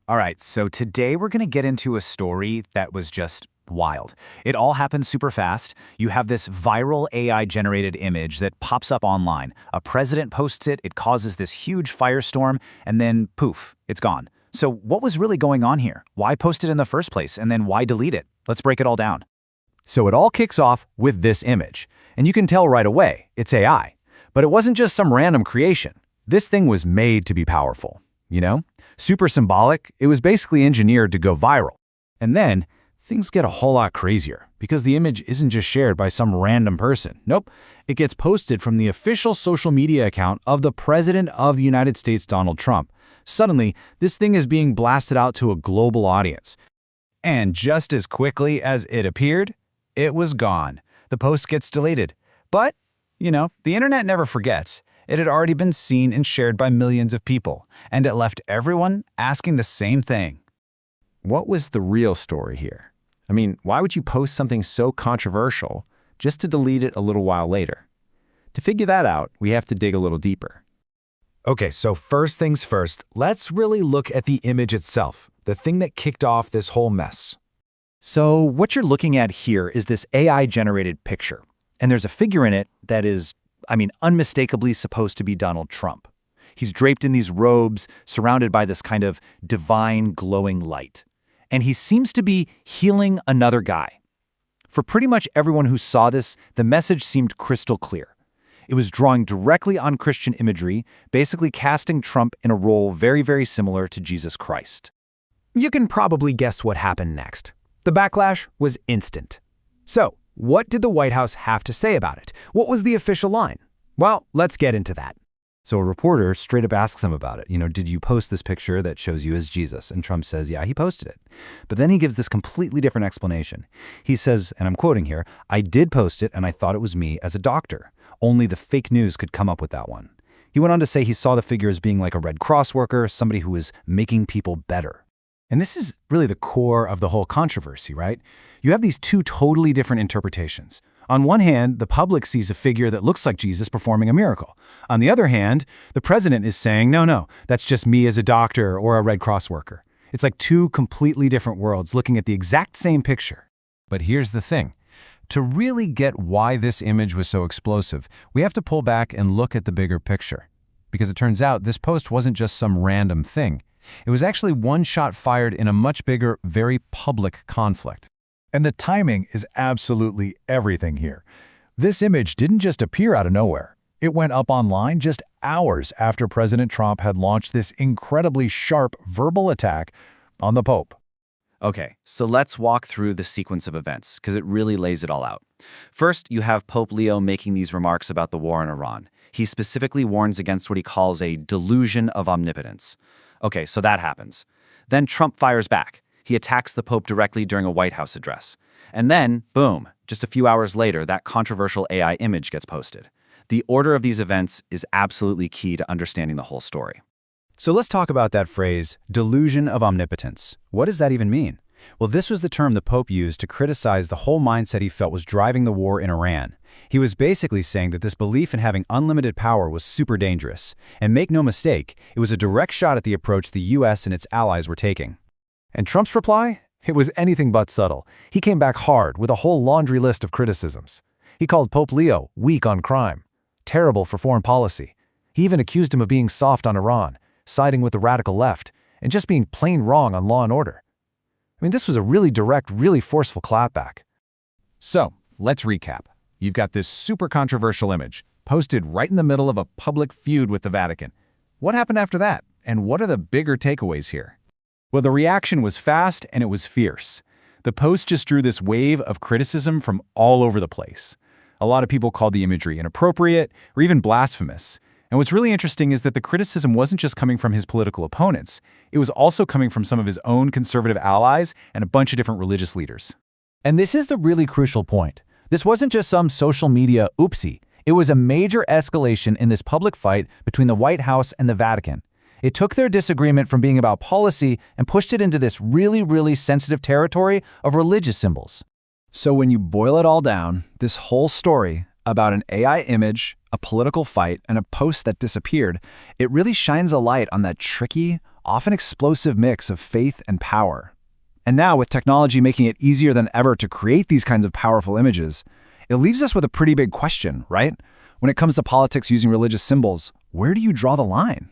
All right, so today we're going to get into a story that was just wild. It all happened super fast. You have this viral AI-generated image that pops up online. A president posts it, it causes this huge firestorm, and then poof, it's gone. So what was really going on here? Why post it in the first place, and then why delete it? Let's break it all down. So it all kicks off with this image, and you can tell right away it's AI. But it wasn't just some random creation. This thing was made to be powerful, Super symbolic, it was basically engineered to go viral. And then, things get a whole lot crazier, because the image isn't just shared by some random person. Nope, it gets posted from the official social media account of the President of the United States, Donald Trump. Suddenly, this thing is being blasted out to a global audience. And just as quickly as it appeared, it was gone. The post gets deleted. But, the internet never forgets. It had already been seen and shared by millions of people, and it left everyone asking the same thing. What was the real story here? Why would you post something so controversial just to delete it a little while later? To figure that out, we have to dig a little deeper. Okay, so first things first, let's really look at the image itself, the thing that kicked off this whole mess. So what you're looking at here is this AI-generated picture, and there's a figure in it that is unmistakably supposed to be Donald Trump. He's draped in these robes, surrounded by this kind of divine glowing light. And he seems to be healing another guy. For pretty much everyone who saw this, the message seemed crystal clear. It was drawing directly on Christian imagery, basically casting Trump in a role very, very similar to Jesus Christ. You can probably guess what happened next. The backlash was instant. So, what did the White House have to say about it? What was the official line? Well, let's get into that. So a reporter straight up asks him about it. Did you post this picture that shows you as Jesus? And Trump says, yeah, he posted it. But then he gives this completely different explanation. He says, and I'm quoting here, I did post it and I thought it was me as a doctor. Only the fake news could come up with that one. He went on to say he saw the figure as being like a Red Cross worker, somebody who was making people better. And this is really the core of the whole controversy, right? You have these two totally different interpretations. On one hand, the public sees a figure that looks like Jesus performing a miracle. On the other hand, the president is saying, no, that's just me as a doctor or a Red Cross worker. It's like two completely different worlds looking at the exact same picture. But here's the thing. To really get why this image was so explosive, we have to pull back and look at the bigger picture. Because it turns out this post wasn't just some random thing. It was actually one shot fired in a much bigger, very public conflict. And the timing is absolutely everything here. This image didn't just appear out of nowhere. It went up online just hours after President Trump had launched this incredibly sharp verbal attack on the Pope. Okay, so let's walk through the sequence of events, because it really lays it all out. First, you have Pope Leo making these remarks about the war in Iran. He specifically warns against what he calls a delusion of omnipotence. Okay, so that happens. Then Trump fires back. He attacks the Pope directly during a White House address. And then, boom, just a few hours later, that controversial AI image gets posted. The order of these events is absolutely key to understanding the whole story. So let's talk about that phrase, delusion of omnipotence. What does that even mean? Well, this was the term the Pope used to criticize the whole mindset he felt was driving the war in Iran. He was basically saying that this belief in having unlimited power was super dangerous. And make no mistake, it was a direct shot at the approach the US and its allies were taking. And Trump's reply? It was anything but subtle. He came back hard with a whole laundry list of criticisms. He called Pope Leo weak on crime, terrible for foreign policy. He even accused him of being soft on Iran, siding with the radical left, and just being plain wrong on law and order. This was a really direct, really forceful clapback. So, let's recap. You've got this super controversial image, posted right in the middle of a public feud with the Vatican. What happened after that? And what are the bigger takeaways here? Well, the reaction was fast and it was fierce. The post just drew this wave of criticism from all over the place. A lot of people called the imagery inappropriate or even blasphemous. And what's really interesting is that the criticism wasn't just coming from his political opponents. It was also coming from some of his own conservative allies and a bunch of different religious leaders. And this is the really crucial point. This wasn't just some social media oopsie. It was a major escalation in this public fight between the White House and the Vatican. It took their disagreement from being about policy and pushed it into this really, really sensitive territory of religious symbols. So when you boil it all down, this whole story about an AI image, a political fight, and a post that disappeared, it really shines a light on that tricky, often explosive mix of faith and power. And now, with technology making it easier than ever to create these kinds of powerful images, it leaves us with a pretty big question, right? When it comes to politics using religious symbols, where do you draw the line?